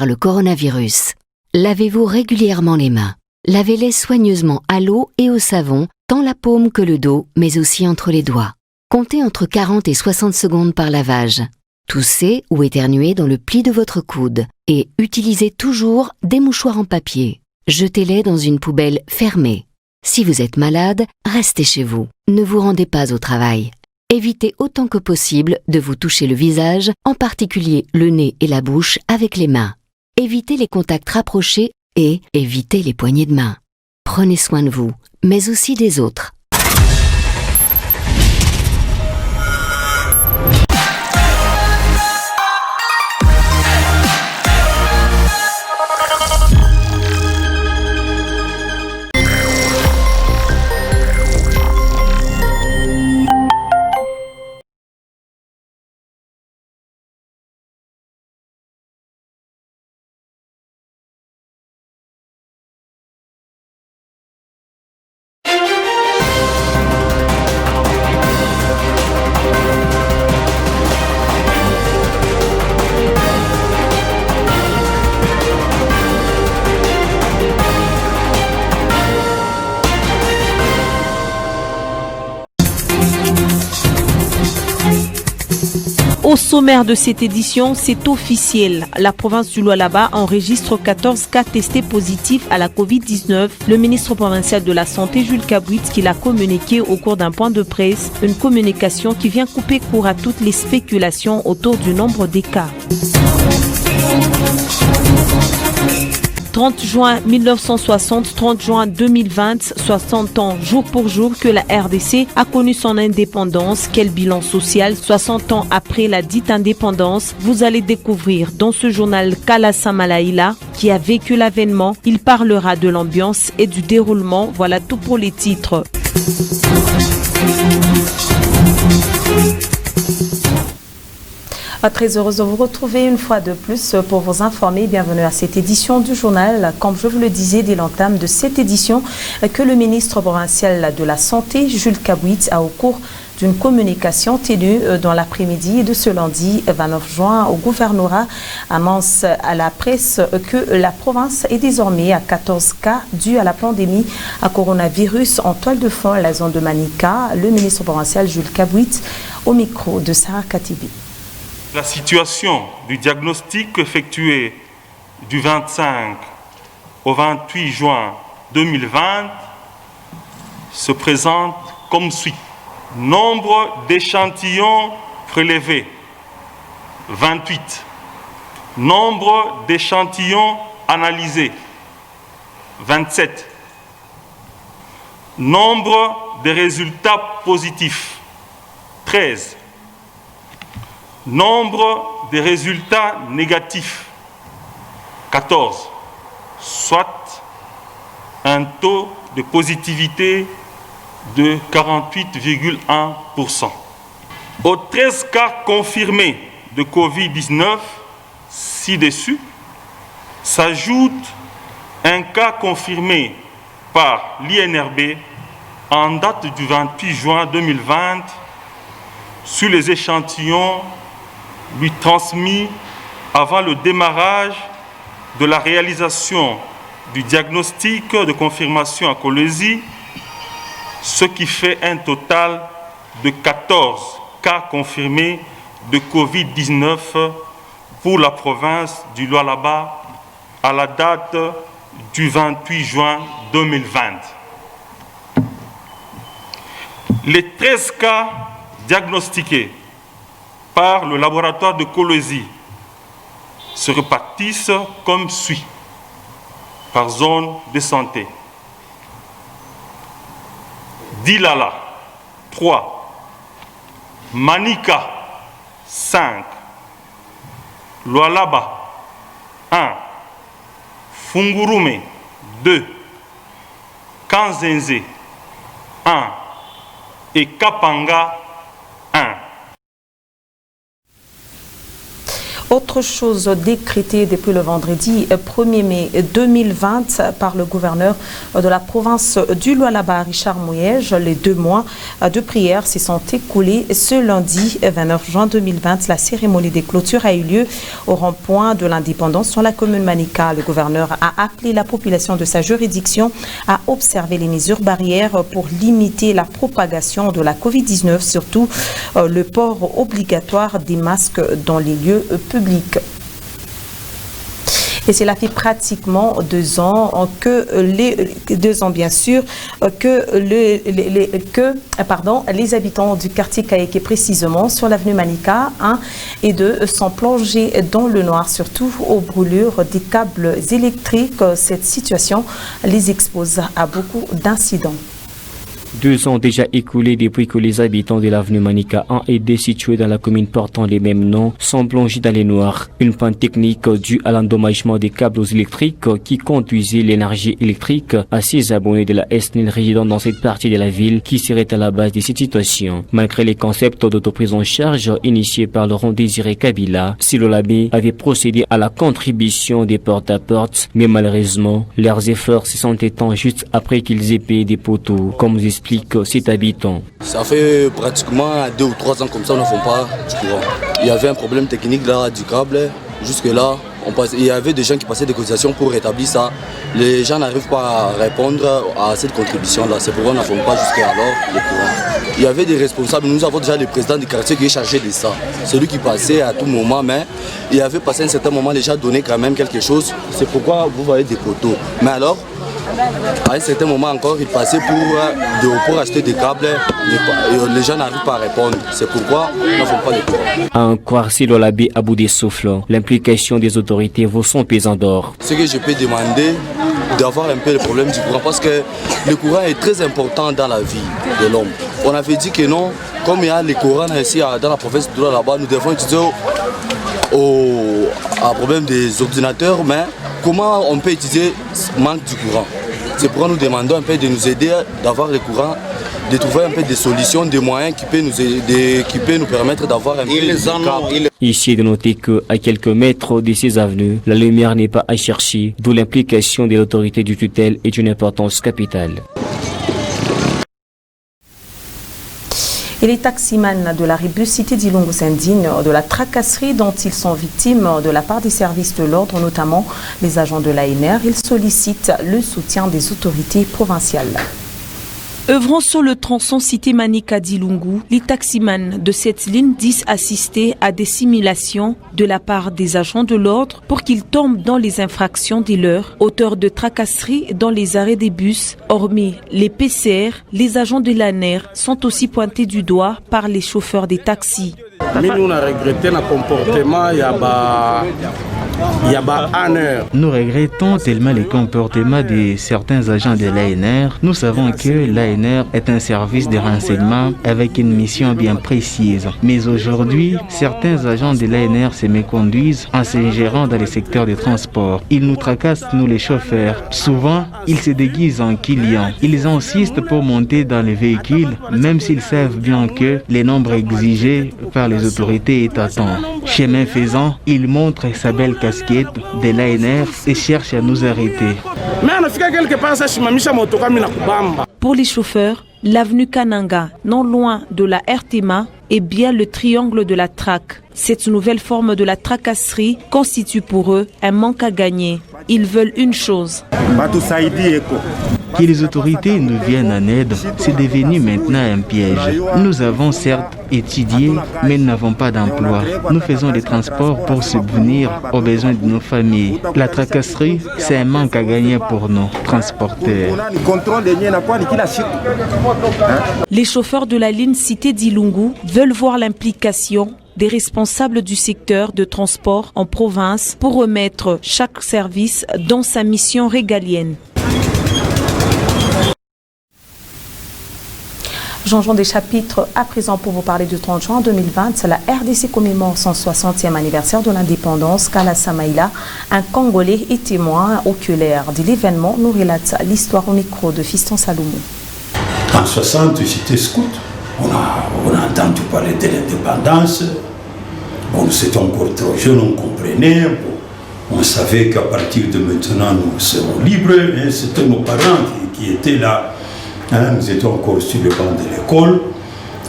par le coronavirus. Lavez-vous régulièrement les mains. Lavez-les soigneusement à l'eau et au savon, tant la paume que le dos, mais aussi entre les doigts. Comptez entre 40 et 60 secondes par lavage. Toussez ou éternuez dans le pli de votre coude et utilisez toujours des mouchoirs en papier. Jetez-les dans une poubelle fermée. Si vous êtes malade, restez chez vous. Ne vous rendez pas au travail. Évitez autant que possible de vous toucher le visage, en particulier le nez et la bouche, avec les mains. Évitez les contacts rapprochés et évitez les poignées de main. Prenez soin de vous, mais aussi des autres. Au sommaire de cette édition, c'est officiel. La province du Lualaba enregistre 14 cas testés positifs à la Covid-19. Le ministre provincial de la Santé, Jules Kabouit, qui l'a communiqué au cours d'un point de presse, une communication qui vient couper court à toutes les spéculations autour du nombre des cas. 30 juin 1960, 30 juin 2020, 60 ans jour pour jour que la RDC a connu son indépendance. Quel bilan social 60 ans après la dite indépendance? Vous allez découvrir dans ce journal Kala Samalaïla qui a vécu l'avènement. Il parlera de l'ambiance et du déroulement. Voilà tout pour les titres. Très heureuse de vous retrouver une fois de plus pour vous informer. Bienvenue à cette édition du journal. Comme je vous le disais dès l'entame de cette édition, que le ministre provincial de la Santé, Jules Kabouit, a au cours d'une communication tenue dans l'après-midi de ce lundi 29 juin au gouvernorat, annonce à la presse que la province est désormais à 14 cas dus à la pandémie à coronavirus en toile de fond à la zone de Manica. Le ministre provincial Jules Kabouit au micro de Sarah Katibi. La situation du diagnostic effectué du 25 au 28 juin 2020 se présente comme suit. Nombre d'échantillons prélevés, 28. Nombre d'échantillons analysés, 27. Nombre de résultats positifs, 13. Nombre de résultats négatifs, 14, soit un taux de positivité de 48,1%. Aux 13 cas confirmés de Covid-19 ci-dessus, s'ajoute un cas confirmé par l'INRB en date du 28 juin 2020 sur les échantillons lui transmis avant le démarrage de la réalisation du diagnostic de confirmation à Kolwezi, ce qui fait un total de 14 cas confirmés de Covid-19 pour la province du Lualaba à la date du 28 juin 2020. Les 13 cas diagnostiqués par le laboratoire de Kolwezi se répartissent comme suit, par zone de santé. Dilala, 3. Manika, 5. Lualaba, 1. Fungurume, 2. Kanzenze, 1. Et Kapanga, 1. Autre chose décrétée depuis le vendredi 1er mai 2020 par le gouverneur de la province du Lualaba, Richard Mouyej, les 2 mois de prière se sont écoulés ce lundi 29 juin 2020. La cérémonie des clôtures a eu lieu au rond-point de l'Indépendance dans la commune Manika. Le gouverneur a appelé la population de sa juridiction à observer les mesures barrières pour limiter la propagation de la COVID-19, surtout le port obligatoire des masques dans les lieux publics. Et cela fait pratiquement 2 ans que les habitants du quartier Kaeke, précisément sur l'avenue Manika 1 et 2, sont plongés dans le noir, surtout aux brûlures des câbles électriques. Cette situation les expose à beaucoup d'incidents. 2 ans déjà écoulés depuis que les habitants de l'avenue Manika 1 et 2 situés dans la commune portant les mêmes noms sont plongés dans les noirs. Une panne technique due à l'endommagement des câbles électriques qui conduisaient l'énergie électrique à 6 abonnés de la SNEL résidant dans cette partie de la ville qui serait à la base de cette situation. Malgré les concepts d'autoprise en charge initiés par Laurent Désiré Kabila, Silo Labé avait procédé à la contribution des porte-à-porte, mais malheureusement, leurs efforts se sont éteints juste après qu'ils aient payé des poteaux, comme vous explique cet habitant. Ça fait pratiquement 2 ou 3 ans comme ça, on ne fait pas du courant. Il y avait un problème technique là du câble. Jusque là, il y avait des gens qui passaient des cotisations pour rétablir ça. Les gens n'arrivent pas à répondre à cette contribution là. C'est pourquoi on ne fait pas jusqu'à alors le courant. Il y avait des responsables. Nous avons déjà le président du quartier qui est chargé de ça. Celui qui passait à tout moment, mais il avait passé à un certain moment, les gens donnaient quand même quelque chose. C'est pourquoi vous voyez des poteaux. Mais alors, à un certain moment encore, il passait pour acheter des câbles, les gens n'arrivent pas à répondre. C'est pourquoi nous ne faisons pas de courant. À en croire Silo Labé à bout des souffles, l'implication des autorités vaut son pesant d'or. Ce que je peux demander, d'avoir un peu le problème du courant, parce que le courant est très important dans la vie de l'homme. On avait dit que non, comme il y a le courant ici dans la province de là-bas, nous devons utiliser au problème des ordinateurs, mais comment on peut utiliser ce manque du courant? C'est pourquoi nous demandons un peu de nous aider d'avoir le courant, de trouver un peu des solutions, des moyens qui peuvent nous aider, qui peuvent nous permettre d'avoir un peu de câble. Ici, de noter qu'à quelques mètres de ces avenues, la lumière n'est pas à chercher, d'où l'implication de l'autorité du tutelle est d'une importance capitale. Et les taximans de la rébus cité d'Ilungu s'indignent de la tracasserie dont ils sont victimes de la part des services de l'ordre, notamment les agents de l'ANR. Ils sollicitent le soutien des autorités provinciales. Œuvrant sur le tronçon cité Manika d'Ilungu, les taximans de cette ligne disent assister à des simulations de la part des agents de l'ordre pour qu'ils tombent dans les infractions des leurs, auteurs de tracasseries dans les arrêts des bus. Hormis les PCR, les agents de l'ANR sont aussi pointés du doigt par les chauffeurs des taxis. Nous avons regretté le comportement. Nous regrettons tellement le comportement de certains agents de l'ANR. Nous savons que l'ANR est un service de renseignement avec une mission bien précise. Mais aujourd'hui, certains agents de l'ANR se méconduisent en s'ingérant dans les secteurs de transport. Ils nous tracassent, nous les chauffeurs. Souvent, ils se déguisent en clients. Ils insistent pour monter dans les véhicules, même s'ils savent bien que les nombres exigés par les autorités est à temps. Chemin faisant, ils montrent sa belle casquette de l'ANR et cherchent à nous arrêter. Pour les chauffeurs, l'avenue Kananga, non loin de la RTMA, est bien le triangle de la traque. Cette nouvelle forme de la tracasserie constitue pour eux un manque à gagner. Ils veulent une chose. Que les autorités nous viennent en aide, c'est devenu maintenant un piège. Nous avons certes étudié, mais nous n'avons pas d'emploi. Nous faisons des transports pour subvenir aux besoins de nos familles. La tracasserie, c'est un manque à gagner pour nos transporteurs. Les chauffeurs de la ligne cité d'Ilungu veulent voir l'implication des responsables du secteur de transport en province pour remettre chaque service dans sa mission régalienne. Changeons des chapitres à présent pour vous parler du 30 juin 2020. La RDC commémore son 60e anniversaire de l'indépendance. Kala Samaïla, un Congolais et témoin oculaire de l'événement, nous relate l'histoire au micro de Fiston Saloumou. En 60, j'étais scout. On a entendu parler de l'indépendance. Bon, nous étions encore trop jeunes, on comprenait. On savait qu'à partir de maintenant, nous serons libres. Hein, c'était nos parents qui étaient là. Hein, nous étions encore sur le banc de l'école.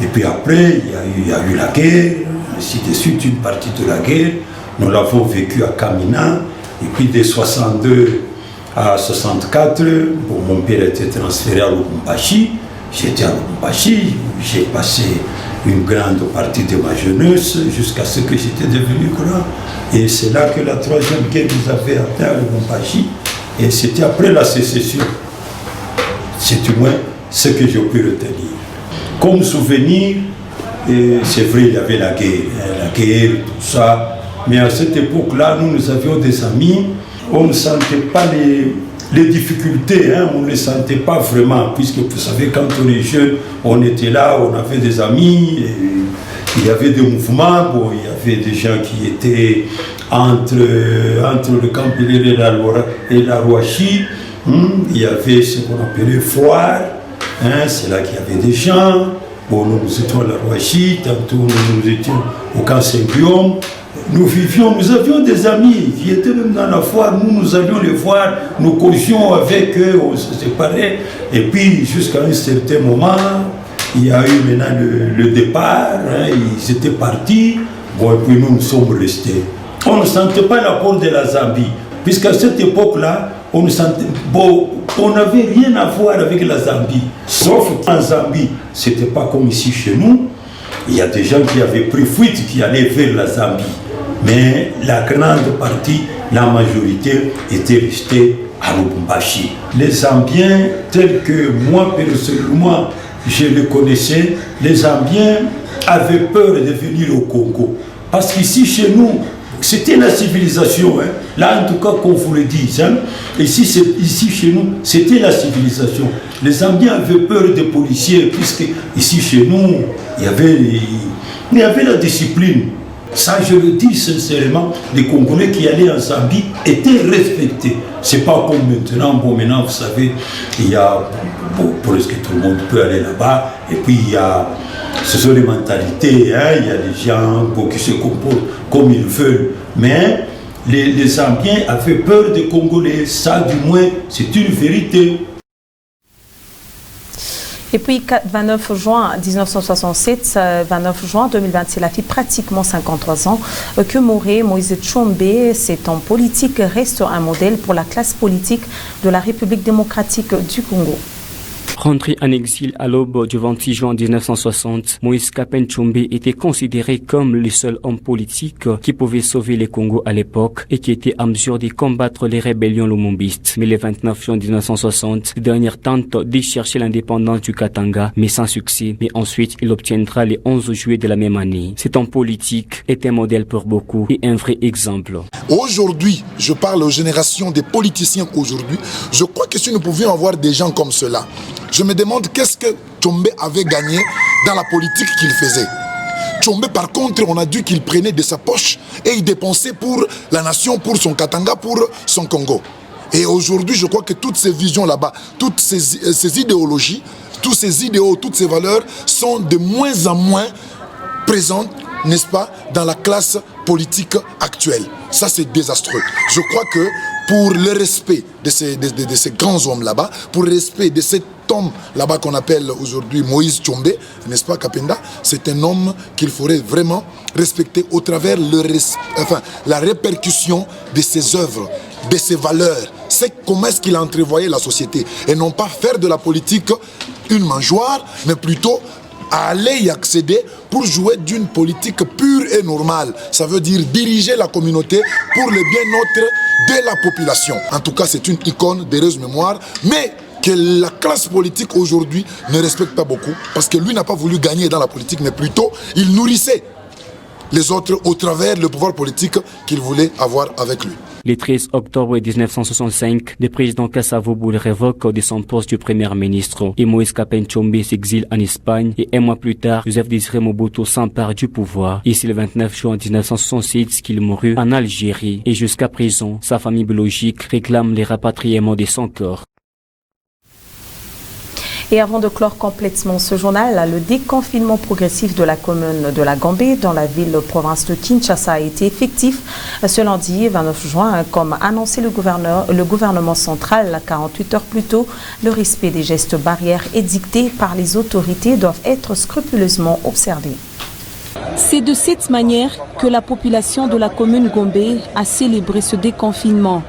Et puis après, il y a eu la guerre. Ainsi de suite, une partie de la guerre. Nous l'avons vécu à Kamina. Et puis de 62 à 64, mon père était transféré à Lubumbashi. J'étais à Lubumbashi. J'ai passé une grande partie de ma jeunesse jusqu'à ce que j'étais devenu grand. Et c'est là que la troisième guerre nous avait atteint à Lubumbashi. Et c'était après la sécession. C'est du moins ce que je peux retenir. Comme souvenir, c'est vrai, il y avait la guerre, tout ça. Mais à cette époque-là, nous avions des amis. On ne sentait pas les difficultés, hein, on ne les sentait pas vraiment, puisque vous savez, quand on est jeune, on était là, on avait des amis, il y avait des mouvements, bon, il y avait des gens qui étaient entre le camp Pelé et la Rouachi, il y avait ce qu'on appelait foire, hein, c'est là qu'il y avait des gens, bon, nous étions à la Rouachi, tantôt nous étions au camp Saint-Guillaume. Nous avions des amis qui étaient même dans la foire, nous allions les voir, nous causions avec eux, on se séparait. Et puis jusqu'à un certain moment, il y a eu maintenant le départ, hein, ils étaient partis, bon, et puis nous sommes restés. On ne sentait pas l'apport de la Zambie, puisqu'à cette époque-là, on n'avait rien à voir avec la Zambie. Sauf qu'en Zambie, ce n'était pas comme ici chez nous. Il y a des gens qui avaient pris fuite, qui allaient vers la Zambie. Mais la grande partie, la majorité, était restée à Lubumbashi. Les Zambiens, tels que moi, personnellement, je les connaissais, les Zambiens avaient peur de venir au Congo. Parce qu'ici, chez nous, c'était la civilisation. Hein. Là, en tout cas, qu'on vous le dise. Hein. Ici, chez nous, c'était la civilisation. Les Zambiens avaient peur des policiers, puisque ici, chez nous, il y avait la discipline. Ça, je le dis sincèrement, les Congolais qui allaient en Zambie étaient respectés. C'est pas comme maintenant. Bon, maintenant, vous savez, il y a presque tout le monde peut aller là-bas. Et puis, ce sont les mentalités. Hein, il y a des gens qui se comportent comme ils veulent. Mais les Zambiens avaient peur des Congolais. Ça, du moins, c'est une vérité. Et puis, 29 juin 1967, 29 juin 2020, c'est la fille pratiquement 53 ans que mourait Moïse Tshombe. Cet homme politique reste un modèle pour la classe politique de la République démocratique du Congo. Rentré en exil à l'aube du 26 juin 1960, Moïse Kapen Tshombe était considéré comme le seul homme politique qui pouvait sauver le Congo à l'époque et qui était en mesure de combattre les rébellions lumumbistes. Mais le 29 juin 1960, le dernier tente de chercher l'indépendance du Katanga, mais sans succès. Mais ensuite, il obtiendra le 11 juillet de la même année. Cet homme politique est un modèle pour beaucoup et un vrai exemple. Aujourd'hui, je parle aux générations des politiciens aujourd'hui. Je crois que si nous pouvions avoir des gens comme cela, je me demande qu'est-ce que Tshombe avait gagné dans la politique qu'il faisait. Tshombe, par contre, on a dit qu'il prenait de sa poche et il dépensait pour la nation, pour son Katanga, pour son Congo. Et aujourd'hui, je crois que toutes ces visions là-bas, toutes ces idéologies, tous ces idéaux, toutes ces valeurs sont de moins en moins présentes, n'est-ce pas, dans la classe politique actuelle. Ça, c'est désastreux. Je crois que pour le respect de ces grands hommes là-bas, pour le respect de cet homme là-bas qu'on appelle aujourd'hui Moïse Tshombe, n'est-ce pas, Kapenda, c'est un homme qu'il faudrait vraiment respecter au travers la répercussion de ses œuvres, de ses valeurs. C'est comment est-ce qu'il a entrevoyé la société et non pas faire de la politique une mangeoire, mais plutôt à aller y accéder pour jouer d'une politique pure et normale. Ça veut dire diriger la communauté pour le bien-être de la population. En tout cas, c'est une icône d'heureuse mémoire, mais que la classe politique aujourd'hui ne respecte pas beaucoup, parce que lui n'a pas voulu gagner dans la politique, mais plutôt il nourrissait les autres au travers le pouvoir politique qu'il voulait avoir avec lui. Le 13 octobre 1965, le président Kasavubu le révoque de son poste de premier ministre et Moïse Kapen Tshombe s'exile en Espagne et un mois plus tard, Joseph Désiré Mobutu s'empare du pouvoir. Et c'est le 29 juin 1966 qu'il mourut en Algérie et jusqu'à présent, sa famille biologique réclame le rapatriement de son corps. Et avant de clore complètement ce journal, le déconfinement progressif de la commune de la Gambé dans la ville-province de Kinshasa a été effectif ce lundi 29 juin, comme annoncé le gouvernement central 48 heures plus tôt. Le respect des gestes barrières édictés par les autorités doivent être scrupuleusement observés. C'est de cette manière que la population de la commune Gambé a célébré ce déconfinement.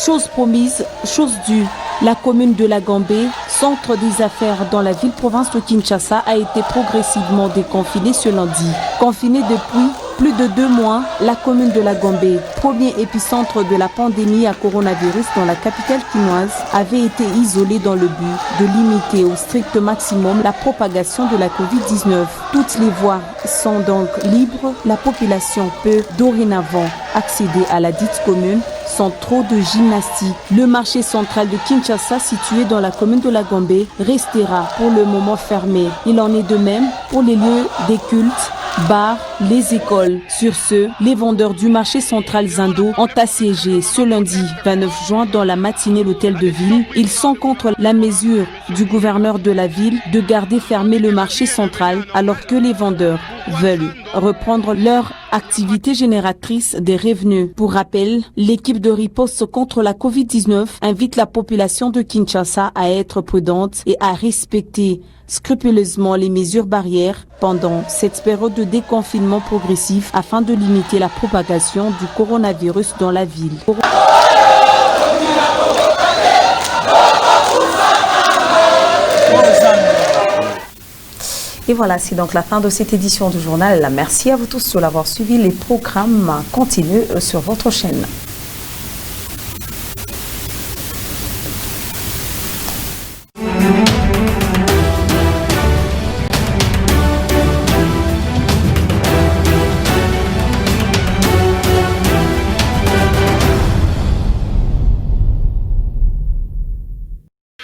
Chose promise, chose due. La commune de la Gambé, centre des affaires dans la ville-province de Kinshasa, a été progressivement déconfinée ce lundi. Confinée depuis plus de 2 mois, la commune de la Gambé, premier épicentre de la pandémie à coronavirus dans la capitale quinoise, avait été isolée dans le but de limiter au strict maximum la propagation de la Covid-19. Toutes les voies sont donc libres. La population peut dorénavant accéder à la dite commune sans trop de gymnastique. Le marché central de Kinshasa, situé dans la commune de la Gambé, restera pour le moment fermé. Il en est de même pour les lieux des cultes, bars, les écoles. Sur ce, les vendeurs du marché central Zindo ont assiégé ce lundi 29 juin dans la matinée l'hôtel de ville. Ils sont contre la mesure du gouverneur de la ville de garder fermé le marché central alors que les vendeurs veulent reprendre leur activité génératrice des revenus. Pour rappel, l'équipe de riposte contre la Covid-19 invite la population de Kinshasa à être prudente et à respecter scrupuleusement les mesures barrières pendant cette période de déconfinement progressif afin de limiter la propagation du coronavirus dans la ville. Et voilà, c'est donc la fin de cette édition du journal. Merci à vous tous de l'avoir suivi. Les programmes continuent sur votre chaîne.